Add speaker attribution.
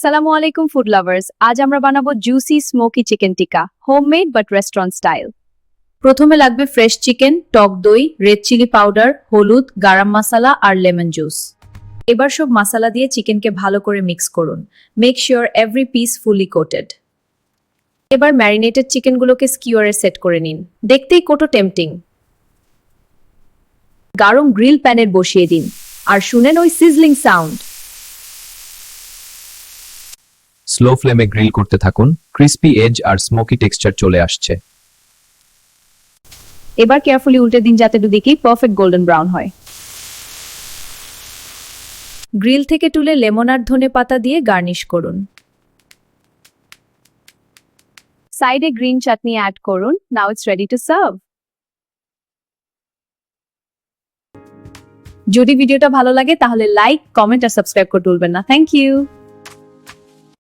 Speaker 1: সালামু আলাইকুম food lovers. আজ আমরা বানাবো juicy smoky chicken tikka, homemade but restaurant style. প্রথমে লাগবে ফ্রেশ চিকেন, টক দই, রেড চিলি পাউডার, হলুদ, গারাম মশলা আর লেমন জুস। এবার সব মশলা দিয়ে চিকেনকে ভালো করে মিক্স করুন। মেক শিওর এভরি পিস ফুলি কোটেড। এবার ম্যারিনেটেড চিকেনগুলোকে স্কিওয়ারে সেট করে নিন। দেখতেই কত টেম্পটিং। গরম গ্রিল প্যানের বসিয়ে দিন আর শুনেন ওই সিজলিং সাউন্ড।
Speaker 2: স্লো ফ্লেমে গ্রিল করতে থাকুন। ক্রিস্পি এজ আর স্মোকি টেক্সচার চলে আসছে।
Speaker 1: এবার কেয়ারফুলি উল্টে দিন যাতে দুদিকেই পারফেক্ট গোল্ডেন ব্রাউন হয়। গ্রিল থেকে তুলে লেমন আর ধনে পাতা দিয়ে গার্নিশ করুন। সাইডে গ্রিন চাটনি অ্যাড করুন। Now it's ready to serve. যদি ভিডিওটা ভালো লাগে তাহলে লাইক, কমেন্ট আর সাবস্ক্রাইব করতে ভুলবেন না। Thank you.